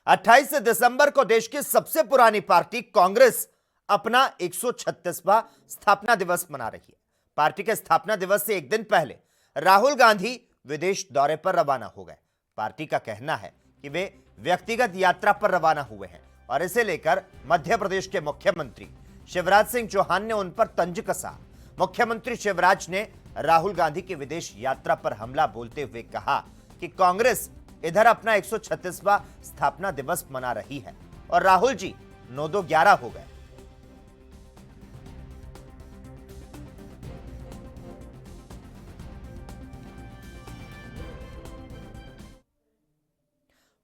28 दिसंबर को देश की सबसे पुरानी पार्टी कांग्रेस अपना 136वां स्थापना दिवस मना रही है। पार्टी के स्थापना दिवस से एक दिन पहले राहुल गांधी विदेश दौरे पर रवाना हो गए। पार्टी का कहना है कि वे व्यक्तिगत यात्रा पर रवाना हुए हैं और इसे लेकर मध्य प्रदेश के मुख्यमंत्री शिवराज सिंह चौहान ने उन पर तंज कसा। मुख्यमंत्री शिवराज ने राहुल गांधी की विदेश यात्रा पर हमला बोलते हुए कहा कि कांग्रेस इधर अपना 136वां स्थापना दिवस मना रही है और राहुल जी 9-2-11 हो गए।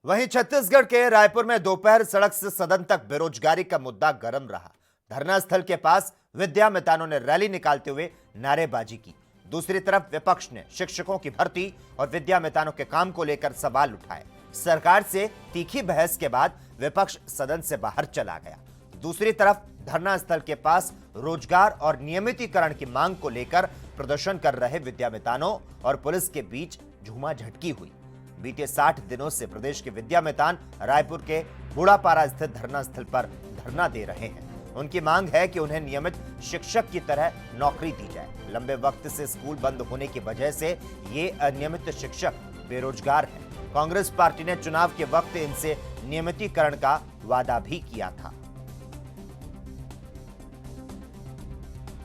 वहीं छत्तीसगढ़ के रायपुर में दोपहर सड़क से सदन तक बेरोजगारी का मुद्दा गर्म रहा। धरना स्थल के पास विद्या मितानों ने रैली निकालते हुए नारेबाजी की। दूसरी तरफ विपक्ष ने शिक्षकों की भर्ती और विद्या मितानों के काम को लेकर सवाल उठाए। सरकार से तीखी बहस के बाद विपक्ष सदन से बाहर चला गया। दूसरी तरफ धरना स्थल के पास रोजगार और नियमितीकरण की मांग को लेकर प्रदर्शन कर रहे विद्या मितानों और पुलिस के बीच झूमाझटकी हुई। बीते 60 दिनों से प्रदेश के विद्या मितान रायपुर के बूढ़ापारा स्थित धरना स्थल पर धरना दे रहे हैं। उनकी मांग है कि उन्हें नियमित शिक्षक की तरह नौकरी दी जाए। लंबे वक्त से स्कूल बंद होने की वजह से ये अनियमित शिक्षक बेरोजगार हैं। कांग्रेस पार्टी ने चुनाव के वक्त इनसे नियमितीकरण का वादा भी किया था।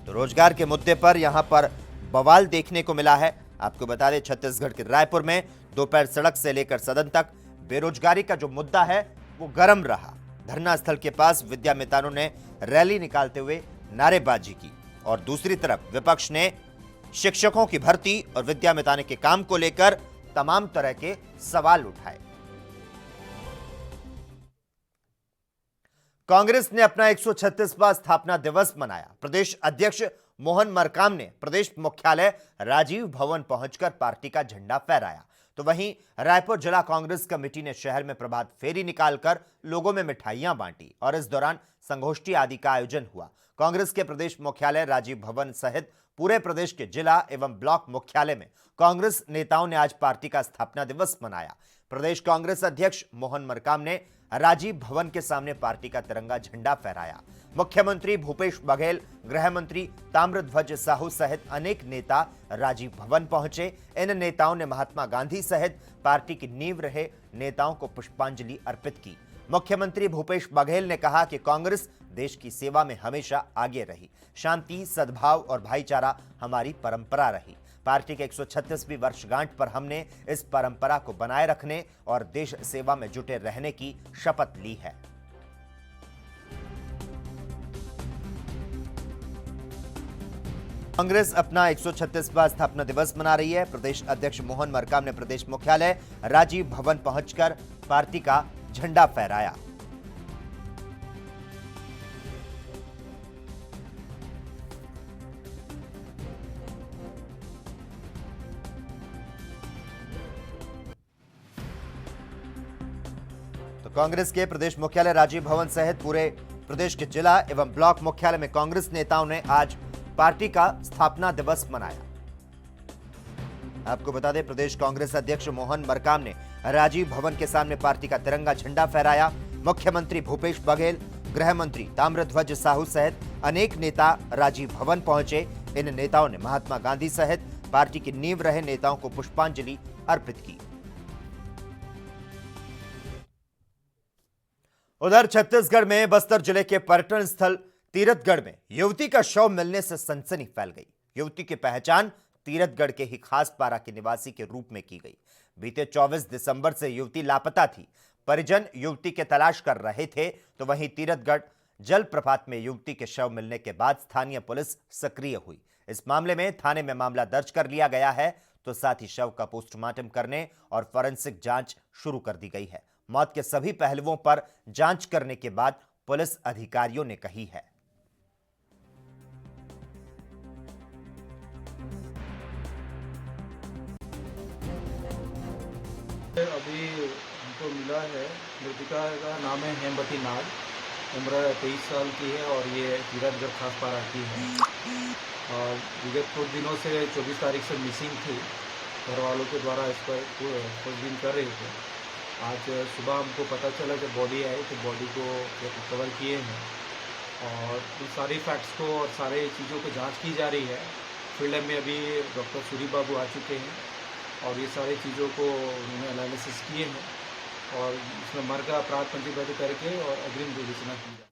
तो रोजगार के मुद्दे पर यहां पर बवाल देखने को मिला है। आपको बता दें, छत्तीसगढ़ के रायपुर में दोपहर सड़क से लेकर सदन तक बेरोजगारी का जो मुद्दा है वो गर्म रहा। धरना स्थल के पास विद्या मितानों ने रैली निकालते हुए नारेबाजी की और दूसरी तरफ विपक्ष ने शिक्षकों की भर्ती और विद्या मिताने के काम को लेकर तमाम तरह के सवाल उठाए। कांग्रेस ने अपना 136वां स्थापना दिवस मनाया। प्रदेश अध्यक्ष मोहन मरकाम ने प्रदेश मुख्यालय राजीव भवन पहुंचकर पार्टी का झंडा फहराया। तो वहीं रायपुर जिला कांग्रेस कमेटी ने शहर में प्रभात फेरी निकालकर लोगों में मिठाइयां बांटी और इस दौरान संगोष्ठी आदि का आयोजन हुआ। कांग्रेस के प्रदेश मुख्यालय राजीव भवन सहित पूरे प्रदेश के जिला एवं ब्लॉक मुख्यालय में कांग्रेस नेताओं ने आज पार्टी का स्थापना दिवस मनाया। प्रदेश कांग्रेस अध्यक्ष मोहन मरकाम ने राजीव भवन के सामने पार्टी का तिरंगा झंडा फहराया। मुख्यमंत्री भूपेश बघेल, गृह मंत्री ताम्रध्वज साहू सहित अनेक नेता राजीव भवन पहुंचे। इन नेताओं ने महात्मा गांधी सहित पार्टी की नींव रहे नेताओं को पुष्पांजलि अर्पित की। मुख्यमंत्री भूपेश बघेल ने कहा कि कांग्रेस देश की सेवा में हमेशा आगे रही। शांति, सद्भाव और भाईचारा हमारी परंपरा रही। पार्टी के 136वीं वर्षगांठ पर हमने इस परंपरा को बनाए रखने और देश सेवा में जुटे रहने की शपथ ली है। कांग्रेस अपना 136वां स्थापना दिवस मना रही है। प्रदेश अध्यक्ष मोहन मरकाम ने प्रदेश मुख्यालय राजीव भवन पहुंचकर पार्टी का झंडा फहराया। तो कांग्रेस के प्रदेश मुख्यालय राजीव भवन सहित पूरे प्रदेश के जिला एवं ब्लॉक मुख्यालय में कांग्रेस नेताओं ने आज पार्टी का स्थापना दिवस मनाया। आपको बता दें, प्रदेश कांग्रेस अध्यक्ष मोहन मरकाम ने राजीव भवन के सामने पार्टी का तिरंगा झंडा फहराया। मुख्यमंत्री भूपेश बघेल, गृह मंत्री ताम्रध्वज साहू सहित अनेक नेता राजीव भवन पहुंचे। इन नेताओं ने महात्मा गांधी सहित पार्टी की नींव रहे नेताओं को पुष्पांजलि अर्पित की। उधर छत्तीसगढ़ में बस्तर जिले के पर्यटन स्थल तीरथगढ़ में युवती का शव मिलने से सनसनी फैल गई। युवती की पहचान तीरथगढ़ के ही खासपारा के निवासी के रूप में की गई। बीते 24 दिसंबर से युवती लापता थी। परिजन युवती के तलाश कर रहे थे। तो वहीं तीरथगढ़ जलप्रपात में युवती के शव मिलने के बाद स्थानीय पुलिस सक्रिय हुई। इस मामले में थाने में मामला दर्ज कर लिया गया है। तो साथ ही शव का पोस्टमार्टम करने और फॉरेंसिक जांच शुरू कर दी गई है। मौत के सभी पहलुओं पर जांच करने के बाद पुलिस अधिकारियों ने कही है। अभी हमको मिला है, मृतिका का नाम है हेमवती नाग, उम्र 23 साल की है और ये तीरथगढ़ खासपारा की है। और विगत कुछ दिनों से 24 तारीख से मिसिंग थी। घर वालों के द्वारा इस पर खोजबीन कर रहे थे। आज सुबह हमको पता चला जब बॉडी आई तो बॉडी को रिकवर किए हैं और इन सारी फैक्ट्स को और सारे चीज़ों को जांच की जा रही है। फील्ड में अभी डॉक्टर सूरी बाबू आ चुके हैं और ये सारी चीज़ों को उन्होंने एनालिसिस किए हैं और इसमें मर का अपराध पंजीबद्ध करके और अग्रिम विवेचना की जाए।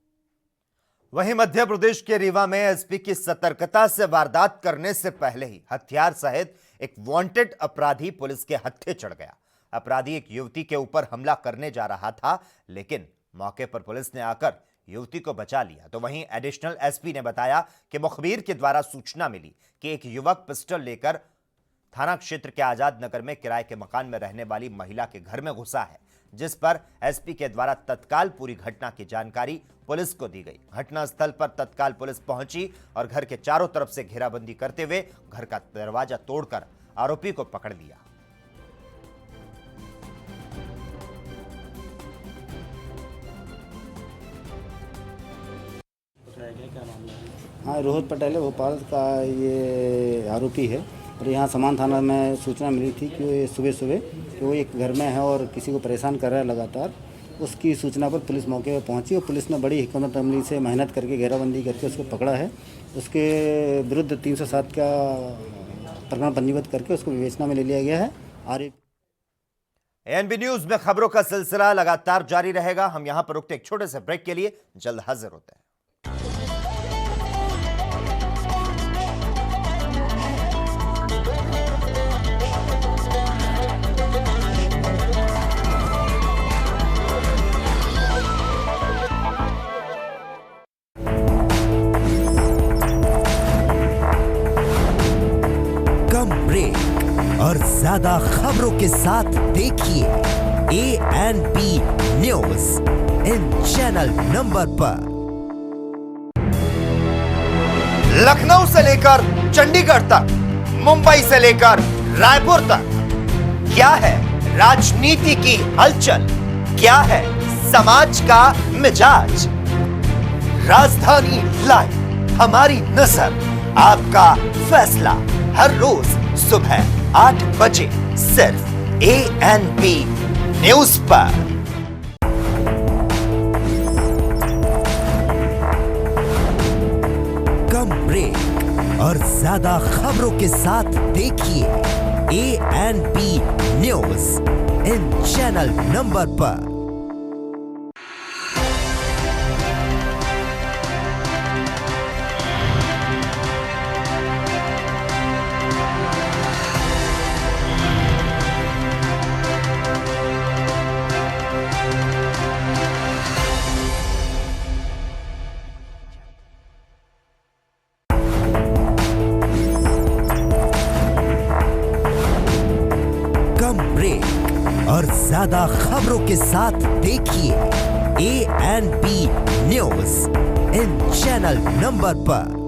वहीं मध्य प्रदेश के रीवा में एसपी की सतर्कता से वारदात करने से पहले ही हथियार सहित एक वांटेड अपराधी पुलिस के हत्थे चढ़ गया। अपराधी एक युवती के ऊपर हमला करने जा रहा था, लेकिन मौके पर पुलिस ने आकर युवती को बचा लिया। तो वहीं एडिशनल एसपी ने बताया कि मुखबिर के द्वारा सूचना मिली कि एक युवक पिस्टल लेकर थाना क्षेत्र के आजाद नगर में किराए के मकान में रहने वाली महिला के घर में घुसा है, जिस पर एसपी के द्वारा तत्काल पूरी घटना की जानकारी पुलिस को दी गई। घटनास्थल पर तत्काल पुलिस पहुंची और घर के चारों तरफ से घेराबंदी करते हुए घर का दरवाजा तोड़कर आरोपी को पकड़ लिया। हाँ, रोहित पटेल है, भोपाल का ये आरोपी है। और यहाँ समान थाना में सूचना मिली थी कि सुबह सुबह कि वो एक घर में है और किसी को परेशान कर रहा है लगातार। उसकी सूचना पर पुलिस मौके पर पहुंची और पुलिस ने बड़ी हिकमत अमली से मेहनत करके घेराबंदी करके उसको पकड़ा है। उसके विरुद्ध 307 का प्रकरण पंजीबद्ध करके उसको विवेचना में ले लिया गया है। एएनबी न्यूज में खबरों का सिलसिला लगातार जारी रहेगा। हम यहां पर रुकते एक छोटे से ब्रेक के लिए, जल्द हाजिर होते हैं। कम ब्रेक और ज्यादा खबरों के साथ देखिए ANB news in channel number पर। लखनऊ से लेकर चंडीगढ़ तक, मुंबई से लेकर रायपुर तक, क्या है राजनीति की हलचल, क्या है समाज का मिजाज। राजधानी लाइव, हमारी नजर, आपका फैसला, हर रोज सुबह 8 बजे सिर्फ एएनबी न्यूज पर। कम ब्रेक और ज्यादा खबरों के साथ देखिए ANB news in channel number पर। कम ब्रेक और ज्यादा खबरों के साथ देखिए ANB news in channel number पर।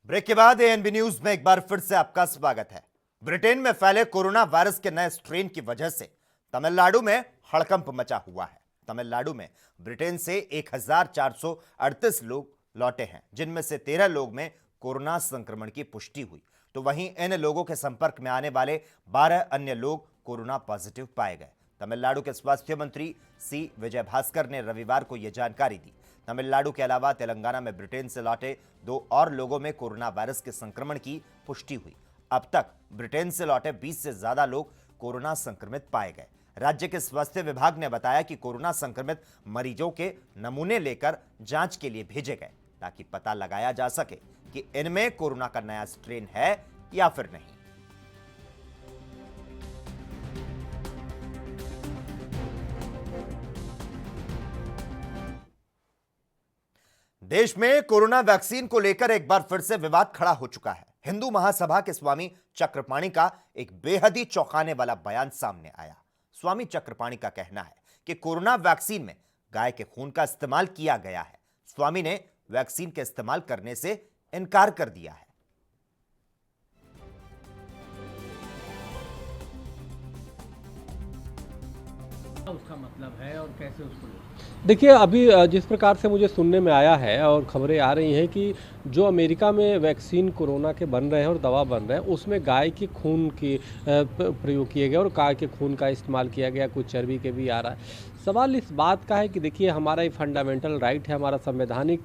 ब्रेक के बाद एएनबी न्यूज में एक बार फिर से आपका स्वागत है। ब्रिटेन में फैले कोरोना वायरस के नए स्ट्रेन की वजह से तमिलनाडु में हड़कंप मचा हुआ है। तमिलनाडु में ब्रिटेन से 1438 लोग लौटे हैं, जिनमें से 13 लोग में कोरोना संक्रमण की पुष्टि हुई। तो वहीं इन लोगों के संपर्क में आने वाले 12 अन्य लोग कोरोना पॉजिटिव पाए गए। तमिलनाडु के स्वास्थ्य मंत्री सी विजय भास्कर ने रविवार को यह जानकारी दी। तमिलनाडु के अलावा तेलंगाना में ब्रिटेन से लौटे 2 और लोगों में कोरोना वायरस के संक्रमण की पुष्टि हुई। अब तक ब्रिटेन से लौटे 20 से ज्यादा लोग कोरोना संक्रमित पाए गए। राज्य के स्वास्थ्य विभाग ने बताया कि कोरोना संक्रमित मरीजों के नमूने लेकर जांच के लिए भेजे गए, ताकि पता लगाया जा सके कि इनमें कोरोना का नया स्ट्रेन है या फिर नहीं। देश में कोरोना वैक्सीन को लेकर एक बार फिर से विवाद खड़ा हो चुका है। हिंदू महासभा के स्वामी चक्रपाणी का एक बेहद ही चौंकाने वाला बयान सामने आया। स्वामी चक्रपाणी का कहना है कि कोरोना वैक्सीन में गाय के खून का इस्तेमाल किया गया है। स्वामी ने वैक्सीन के इस्तेमाल करने से इनकार कर दिया है। उसका मतलब है और कैसे उसको देखिए अभी जिस प्रकार से मुझे सुनने में आया है और खबरें आ रही हैं कि जो अमेरिका में वैक्सीन कोरोना के बन रहे हैं और दवा बन रहे हैं उसमें गाय के खून की प्रयोग किए गए और गाय के खून का इस्तेमाल किया गया, कुछ चर्बी के भी आ रहा है। सवाल इस बात का है कि देखिए हमारा ये फंडामेंटल राइट है, हमारा संवैधानिक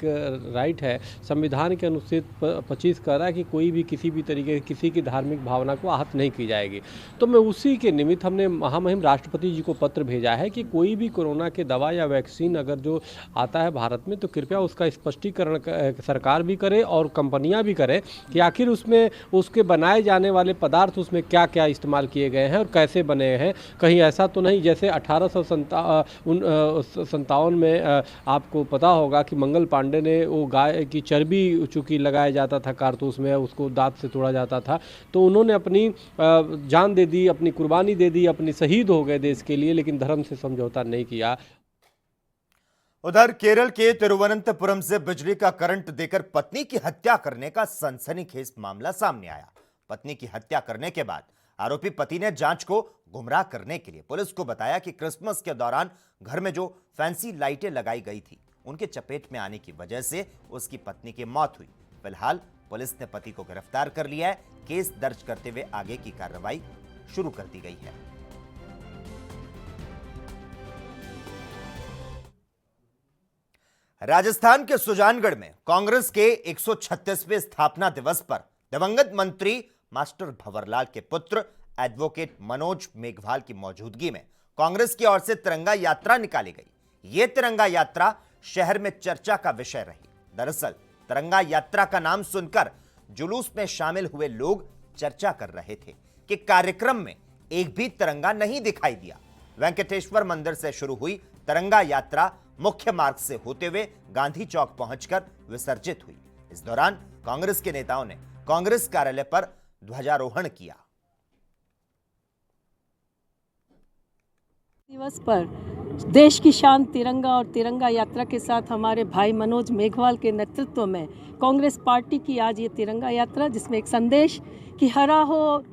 राइट है। संविधान के अनुच्छेद 25 कह रहा है कि कोई भी किसी भी तरीके किसी की धार्मिक भावना को आहत नहीं की जाएगी। तो मैं उसी के निमित्त हमने महामहिम राष्ट्रपति जी को पत्र भेजा है कि कोई भी कोरोना के दवा या वैक्सीन अगर जो आता है भारत में तो कृपया उसका स्पष्टीकरण सरकार भी करे और कंपनियां भी करें कि आखिर उसमें उसके बनाए जाने वाले पदार्थ उसमें क्या क्या इस्तेमाल किए गए हैं और कैसे बने हैं। कहीं ऐसा तो नहीं जैसे 1857 में आपको पता होगा कि मंगल पांडे ने वो गाय की चर्बी चूँकि लगाया जाता था कारतूस में, उसको दांत से तोड़ा जाता था, तो उन्होंने अपनी जान दे दी, अपनी कुर्बानी दे दी, अपनी शहीद हो गए देश के लिए, लेकिन धर्म से समझौता नहीं किया। उधर केरल के तिरुवनंतपुरम से बिजली का करंट देकर पत्नी की हत्या करने का सनसनीखेज मामला सामने आया। पत्नी की हत्या करने के बाद आरोपी पति ने जांच को गुमराह करने के लिए पुलिस को बताया कि क्रिसमस के दौरान घर में जो फैंसी लाइटें लगाई गई थी उनके चपेट में आने की वजह से उसकी पत्नी की मौत हुई। फिलहाल पुलिस ने पति को गिरफ्तार कर लिया है। केस दर्ज करते हुए आगे की कार्रवाई शुरू कर दी गई है। राजस्थान के सुजानगढ़ में कांग्रेस के 136वें स्थापना दिवस पर दिवंगत मंत्री मास्टर भंवरलाल के पुत्र एडवोकेट मनोज मेघवाल की मौजूदगी में कांग्रेस की ओर से तिरंगा यात्रा निकाली गई। यह तिरंगा यात्रा शहर में चर्चा का विषय रही। दरअसल तिरंगा यात्रा का नाम सुनकर जुलूस में शामिल हुए लोग चर्चा कर रहे थे कि कार्यक्रम में एक भी तिरंगा नहीं दिखाई दिया। वेंकटेश्वर मंदिर से शुरू हुई तिरंगा यात्रा मुख्य मार्ग से होते हुए गांधी चौक पहुंचकर विसर्जित हुई। इस दौरान कांग्रेस के नेताओं ने कांग्रेस कार्यालय पर ध्वजारोहण किया। दिवस पर देश की शान तिरंगा और तिरंगा यात्रा के साथ हमारे भाई मनोज मेघवाल के नेतृत्व में कांग्रेस पार्टी की आज ये तिरंगा यात्रा, जिसमें एक संदेश कि हरा हो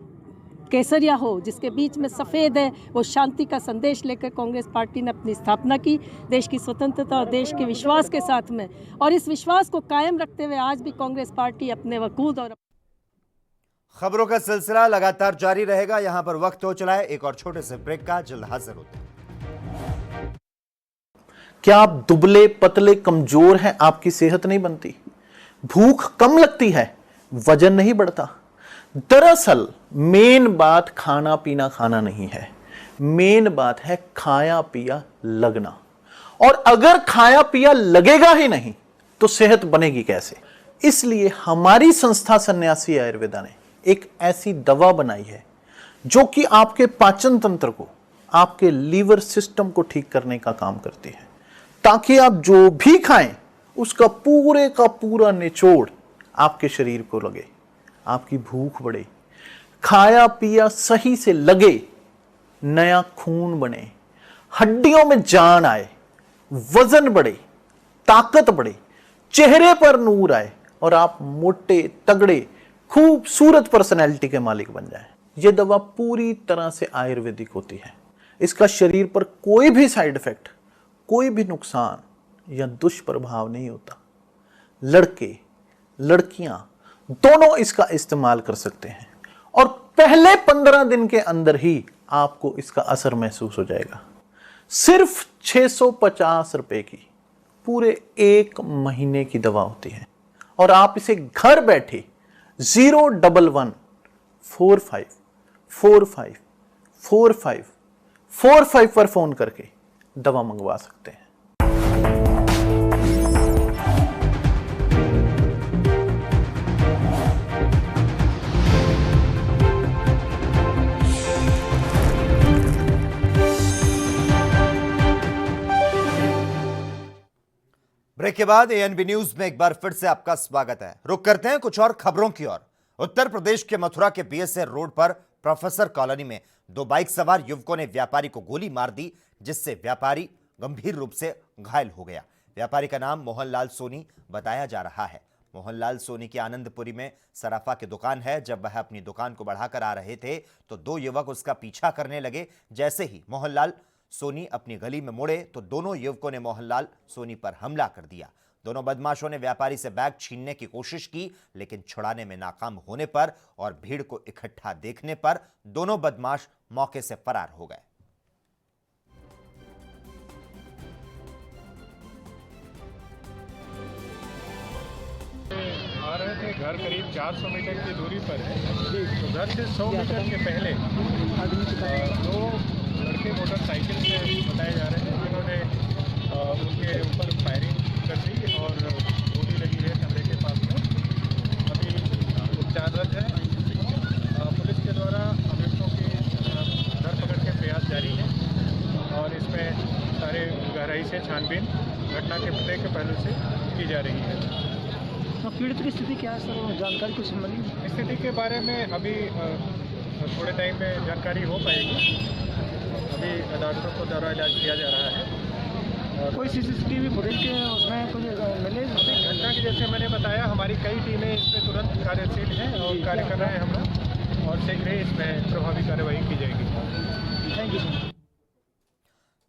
केसरिया हो, जिसके बीच में सफ़ेद है, वो शांति का संदेश लेकर कांग्रेस पार्टी ने अपनी स्थापना की। देश की स्वतंत्रता और देश के विश्वास के साथ में, और इस विश्वास को कायम रखते हुए आज भी कांग्रेस पार्टी अपने वकूद और खबरों का सिलसिला लगातार जारी रहेगा। यहां पर वक्त हो चला है एक और छोटे से ब्रेक का। जल्द हाजिर होते हैं। क्या आप दुबले पतले कमजोर हैं? आपकी सेहत नहीं बनती, भूख कम लगती है, वजन नहीं बढ़ता? दरअसल मेन बात खाना पीना खाना नहीं है, मेन बात है खाया पिया लगना। और अगर खाया पिया लगेगा ही नहीं तो सेहत बनेगी कैसे? इसलिए हमारी संस्था सन्यासी आयुर्वेदा ने एक ऐसी दवा बनाई है जो कि आपके पाचन तंत्र को, आपके लीवर सिस्टम को ठीक करने का काम करती है, ताकि आप जो भी खाएं उसका पूरे का पूरा निचोड़ आपके शरीर को लगे, आपकी भूख बढ़े, खाया पिया सही से लगे, नया खून बने, हड्डियों में जान आए, वजन बढ़े, ताकत बढ़े, चेहरे पर नूर आए और आप मोटे तगड़े खूबसूरत पर्सनैलिटी के मालिक बन जाएं। यह दवा पूरी तरह से आयुर्वेदिक होती है। इसका शरीर पर कोई भी साइड इफेक्ट, कोई भी नुकसान या दुष्प्रभाव नहीं होता। लड़के लड़कियां दोनों इसका इस्तेमाल कर सकते हैं और पहले 15 दिन के अंदर ही आपको इसका असर महसूस हो जाएगा। सिर्फ 650 रुपए की पूरे 1 महीने की दवा होती है और आप इसे घर बैठे 01145454545 पर फोन करके दवा मंगवा सकते हैं। ब्रेक के बाद एएनबी न्यूज में एक बार फिर से आपका स्वागत है। रुक करते हैं कुछ और खबरों की ओर। उत्तर प्रदेश के मथुरा के बीएसए रोड पर प्रोफेसर कॉलोनी में 2 बाइक सवार युवकों ने व्यापारी को गोली मार दी, जिससे व्यापारी गंभीर रूप से घायल हो गया। व्यापारी का नाम मोहनलाल सोनी बताया जा रहा है। मोहनलाल सोनी की आनंदपुरी में सराफा की दुकान है। जब वह अपनी दुकान को बढ़ाकर आ रहे थे तो 2 युवक उसका पीछा करने लगे। जैसे ही मोहनलाल सोनी अपनी गली में मुड़े तो दोनों युवकों ने मोहनलाल सोनी पर हमला कर दिया। दोनों बदमाशों ने व्यापारी से बैग छीनने की कोशिश की, लेकिन छुड़ाने में नाकाम होने पर और भीड़ को इकट्ठा देखने पर दोनों बदमाश मौके से फरार हो गए। आ रहे थे, घर करीब 400 मीटर की दूरी पर है। तो घर से 100 मीटर के पहले दो लड़के मोटरसाइकिल से बताए जा रहे हैं जिन्होंने उनके ऊपर फायरिंग कर दी और गोली लगी है कमरे के पास में। अभी उपचाररत है। पुलिस के द्वारा अभियुक्तों की धरपकड़ के प्रयास जारी है और इसमें सारे गहराई से छानबीन घटना के प्रत्येक पहलू से की जा रही है। तो पीड़ित की स्थिति क्या है सर, जानकारी कुछ मिली? स्थिति के बारे में अभी थोड़े टाइम में जानकारी हो पाएगी। अभी डॉक्टरों को दौरा इलाज किया जा रहा है। कोई सीसीटीवी फुटेज के उसमें कुछ मिले? घटना की जैसे मैंने बताया, हमारी कई टीमें इस पर तुरंत कार्यशील हैं और कार्य कर रहे हैं हम लोग, और शीघ्र ही इसमें प्रभावी कार्रवाई की जाएगी। Thank you.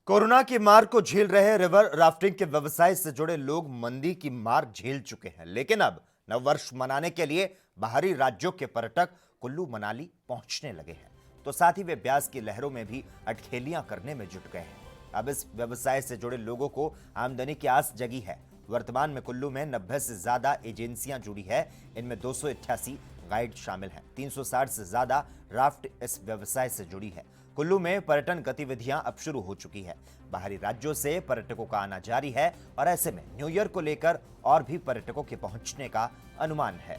कोरोना की मार को झेल रहे रिवर राफ्टिंग के व्यवसाय से जुड़े लोग मंदी की मार झेल चुके हैं, लेकिन अब नववर्ष मनाने के लिए बाहरी राज्यों के पर्यटक कुल्लू मनाली पहुंचने लगे हैं, तो साथ ही वे ब्यास की लहरों में भी अटखेलियां करने में जुट गए हैं। अब इस व्यवसाय से जुड़े लोगों को आमदनी की आस जगी है। वर्तमान में कुल्लू में 90 से ज्यादा एजेंसियां जुड़ी है। इनमें 288 गाइड शामिल हैं। 360 से ज्यादा राफ्ट इस व्यवसाय से जुड़ी है। कुल्लू में पर्यटन गतिविधियां अब शुरू हो चुकी है। बाहरी राज्यों से पर्यटकों का आना जारी है और ऐसे में न्यू ईयर को लेकर और भी पर्यटकों के पहुंचने का अनुमान है।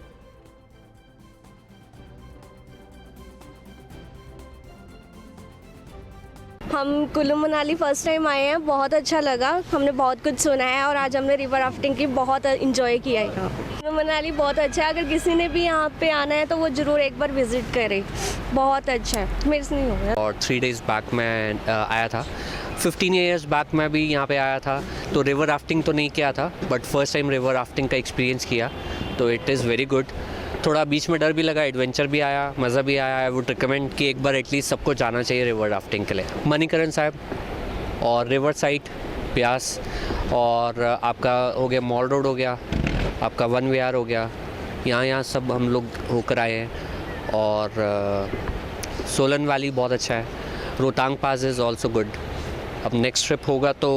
हम कुल्लू मनाली फर्स्ट टाइम आए हैं, बहुत अच्छा लगा। हमने बहुत कुछ सुना है और आज हमने रिवर राफ्टिंग की बहुत इंजॉय किया है। कुल्लू मनाली बहुत अच्छा है, अगर किसी ने भी यहाँ पे आना है तो वो ज़रूर एक बार विजिट करे, बहुत अच्छा है। मेरे से नहीं हो गया। और 3 days बैक मैं आया था। 15 years बैक मैं भी यहाँ पे आया था, तो रिवर राफ्टिंग तो नहीं किया था, but first time river rafting का एक्सपीरियंस किया, तो इट इज़ वेरी गुड। थोड़ा बीच में डर भी लगा, एडवेंचर भी आया, मज़ा भी आया। आई वुड रिकमेंड कि एक बार एटलीस्ट सबको जाना चाहिए रिवर राफ्टिंग के लिए। मणिकरण साहब और रिवर साइड ब्यास, और आपका हो गया मॉल रोड, हो गया आपका 1 विहार, हो गया यहाँ सब हम लोग होकर आए हैं। और सोलन वैली बहुत अच्छा है। रोहतांग पास इज़ ऑल्सो गुड। अब नेक्स्ट ट्रिप होगा तो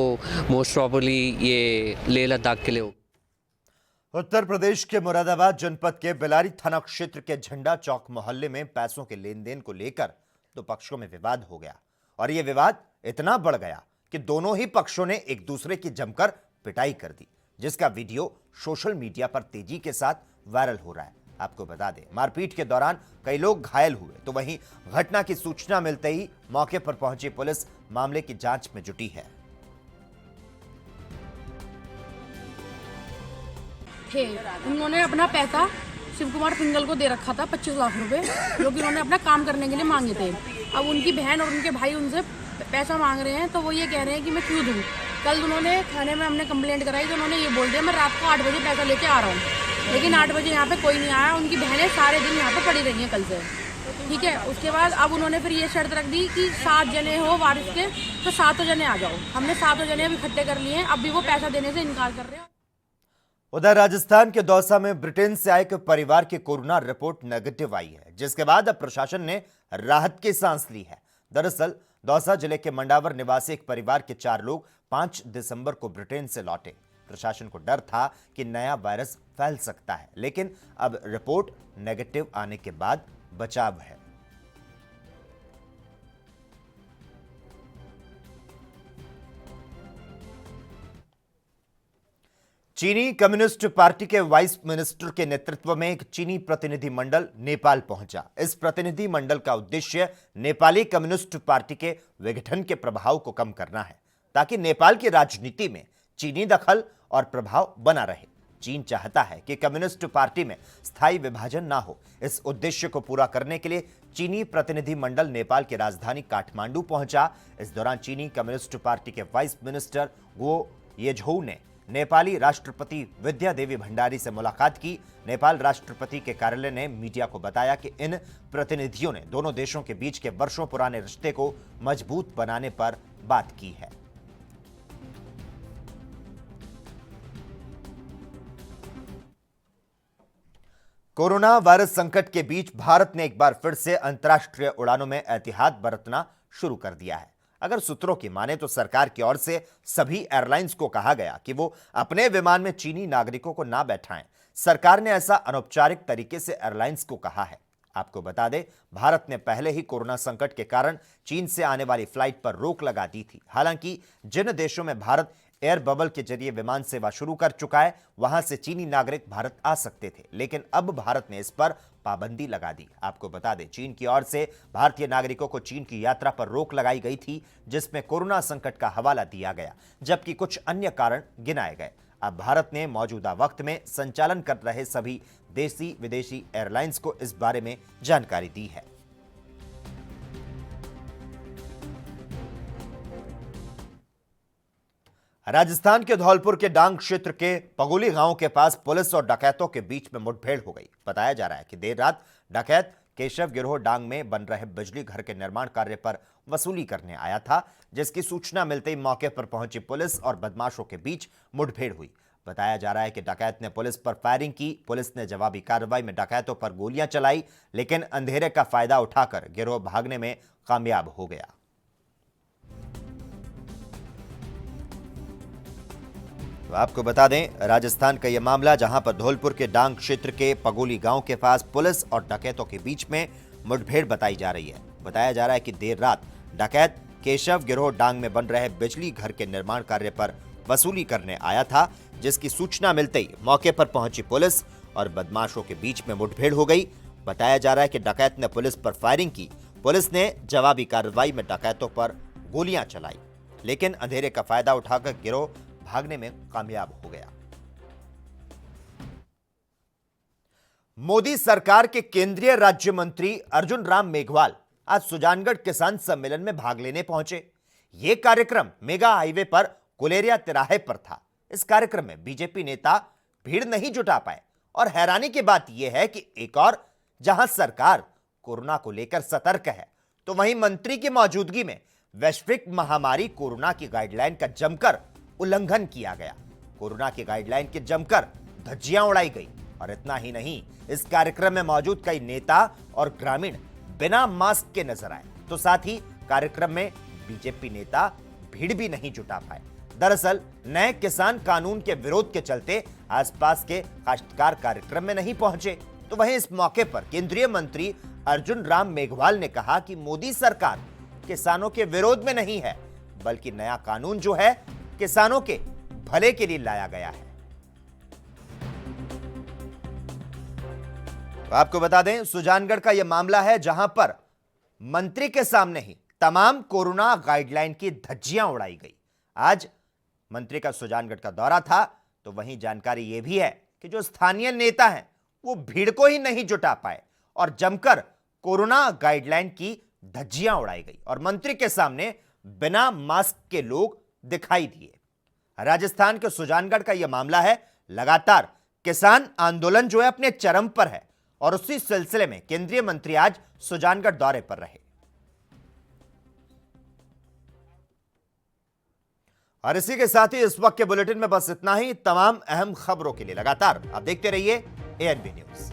मोस्ट प्रॉबली ये लेह लद्दाख के लिए होगा। उत्तर प्रदेश के मुरादाबाद जनपद के बेलारी थाना क्षेत्र के झंडा चौक मोहल्ले में पैसों के लेन देन को लेकर दो पक्षों में विवाद हो गया, और यह विवाद इतना बढ़ गया कि दोनों ही पक्षों ने एक दूसरे की जमकर पिटाई कर दी, जिसका वीडियो सोशल मीडिया पर तेजी के साथ वायरल हो रहा है। आपको बता दें, मारपीट के दौरान कई लोग घायल हुए, तो वहीं घटना की सूचना मिलते ही मौके पर पहुंची पुलिस मामले की जांच में जुटी है। थे उन्होंने अपना पैसा शिव कुमार पिंगल को दे रखा था 25 लाख रुपए, जो कि उन्होंने अपना काम करने के लिए मांगे थे। अब उनकी बहन और उनके भाई उनसे पैसा मांग रहे हैं, तो वो ये कह रहे हैं कि मैं क्यों दूँ। कल उन्होंने थाने में हमने कंप्लेंट कराई, तो उन्होंने ये बोल दिया मैं रात को 8 बजे पैसा लेके आ रहा हूँ, लेकिन 8 बजे यहाँ पे कोई नहीं आया। उनकी बहनें सारे दिन यहाँ पे पड़ी रही हैं कल से, ठीक है। उसके बाद अब उन्होंने फिर ये शर्त रख दी कि 7 जने हो वारिस के, तो 7 जने आ जाओ। हमने 7 जने अब इकट्ठे कर लिए हैं, अब भी वो पैसा देने से इनकार कर रहे हैं। उधर राजस्थान के दौसा में ब्रिटेन से आए एक परिवार की कोरोना रिपोर्ट नेगेटिव आई है, जिसके बाद अब प्रशासन ने राहत की सांस ली है। दरअसल दौसा जिले के मंडावर निवासी एक परिवार के 4 लोग 5 दिसंबर को ब्रिटेन से लौटे। प्रशासन को डर था कि नया वायरस फैल सकता है, लेकिन अब रिपोर्ट नेगेटिव आने के बाद बचाव है। चीनी कम्युनिस्ट पार्टी के वाइस मिनिस्टर के नेतृत्व में एक चीनी प्रतिनिधि मंडल नेपाल पहुंचा। इस प्रतिनिधि मंडल का उद्देश्य नेपाली कम्युनिस्ट पार्टी के विघटन के प्रभाव को कम करना है, ताकि नेपाल की राजनीति में चीनी दखल और प्रभाव बना रहे। चीन चाहता है कि कम्युनिस्ट पार्टी में स्थायी विभाजन ना हो। इस उद्देश्य को पूरा करने के लिए चीनी प्रतिनिधि मंडल नेपाल की राजधानी काठमांडू पहुंचा। इस दौरान चीनी कम्युनिस्ट पार्टी के वाइस मिनिस्टर गो येझोउ ने नेपाली राष्ट्रपति विद्या देवी भंडारी से मुलाकात की। नेपाल राष्ट्रपति के कार्यालय ने मीडिया को बताया कि इन प्रतिनिधियों ने दोनों देशों के बीच के वर्षों पुराने रिश्ते को मजबूत बनाने पर बात की है। कोरोना वायरस संकट के बीच भारत ने एक बार फिर से अंतर्राष्ट्रीय उड़ानों में एहतियात बरतना शुरू कर दिया है। अगर सूत्रों की माने तो सरकार की ओर से सभी एयरलाइंस को कहा गया कि वो अपने विमान में चीनी नागरिकों को ना बैठाएं। सरकार ने ऐसा अनौपचारिक तरीके से एयरलाइंस को कहा है। आपको बता दें, भारत ने पहले ही कोरोना संकट के कारण चीन से आने वाली फ्लाइट पर रोक लगा दी थी। हालांकि जिन देशों में भारत एयर बबल के जरिए विमान सेवा शुरू कर चुका है, वहां से चीनी नागरिक भारत आ सकते थे, लेकिन अब भारत ने इस पर पाबंदी लगा दी। आपको बता दें, चीन की ओर से भारतीय नागरिकों को चीन की यात्रा पर रोक लगाई गई थी, जिसमें कोरोना संकट का हवाला दिया गया, जबकि कुछ अन्य कारण गिनाए गए। अब भारत ने मौजूदा वक्त में संचालन कर रहे सभी देसी विदेशी एयरलाइंस को इस बारे में जानकारी दी है। राजस्थान के धौलपुर के डांग क्षेत्र के पगोली गांव के पास पुलिस और डकैतों के बीच में मुठभेड़ हो गई। बताया जा रहा है कि देर रात डकैत केशव गिरोह डांग में बन रहे बिजली घर के निर्माण कार्य पर वसूली करने आया था, जिसकी सूचना मिलते ही मौके पर पहुंची पुलिस और बदमाशों के बीच मुठभेड़ हुई। बताया जा रहा है कि डकैत ने पुलिस पर फायरिंग की। पुलिस ने जवाबी कार्रवाई में डकैतों पर गोलियां चलाई, लेकिन अंधेरे का फायदा उठाकर गिरोह भागने में कामयाब हो गया। तो आपको बता दें, राजस्थान का यह मामला, जहां पर धौलपुर के डांग क्षेत्र के पगोली गांव के पास पुलिस और डकैतों के बीच में मुठभेड़ बताई जा रही है। बताया जा रहा है कि देर रात डकैत केशव गिरोह डांग में बन रहे बिजली घर के निर्माण कार्य पर वसूली करने आया था, जिसकी सूचना मिलते ही मौके पर पहुंची पुलिस और बदमाशों के बीच में मुठभेड़ हो गई। बताया जा रहा है कि डकैत ने पुलिस पर फायरिंग की। पुलिस ने जवाबी कार्रवाई में डकैतों पर गोलियां चलाई, लेकिन अंधेरे का फायदा उठाकर गिरोह भागने में कामयाब हो गया। मोदी सरकार के केंद्रीय राज्य मंत्री अर्जुन राम मेघवाल आज सुजानगढ़ किसान सम्मेलन में भाग लेने पहुंचे। यह कार्यक्रम मेगा हाईवे पर कुलेरिया तिराहे पर था। इस कार्यक्रम में बीजेपी नेता भीड़ नहीं जुटा पाए और हैरानी की बात यह है कि एक और जहां सरकार कोरोना को लेकर सतर्क है, तो वहीं मंत्री की मौजूदगी में वैश्विक महामारी कोरोना की गाइडलाइन का जमकर उल्लंघन किया गया। कोरोना की गाइडलाइन की जमकर धज्जियां उड़ाई गई। और इतना ही नहीं, इस कार्यक्रम में मौजूद कई नेता और ग्रामीण बिना मास्क के नजर आए, तो साथ ही कार्यक्रम में बीजेपी नेता भीड़ भी नहीं जुटा पाए। दरअसल नए किसान कानून के विरोध के चलते आसपास के काश्तकार कार्यक्रम में नहीं पहुंचे। तो वहीं इस मौके पर केंद्रीय मंत्री अर्जुन राम मेघवाल ने कहा कि मोदी सरकार किसानों के विरोध में नहीं है, बल्कि नया कानून जो है किसानों के भले के लिए लाया गया है। तो आपको बता दें, सुजानगढ़ का यह मामला है, जहां पर मंत्री के सामने ही तमाम कोरोना गाइडलाइन की धज्जियां उड़ाई गई। आज मंत्री का सुजानगढ़ का दौरा था, तो वहीं जानकारी यह भी है कि जो स्थानीय नेता हैं वो भीड़ को ही नहीं जुटा पाए और जमकर कोरोना गाइडलाइन की धज्जियां उड़ाई गई और मंत्री के सामने बिना मास्क के लोग दिखाई दिए। राजस्थान के सुजानगढ़ का यह मामला है। लगातार किसान आंदोलन जो है अपने चरम पर है और उसी सिलसिले में केंद्रीय मंत्री आज सुजानगढ़ दौरे पर रहे। और इसी के साथ ही इस वक्त के बुलेटिन में बस इतना ही। तमाम अहम खबरों के लिए लगातार आप देखते रहिए ANB न्यूज।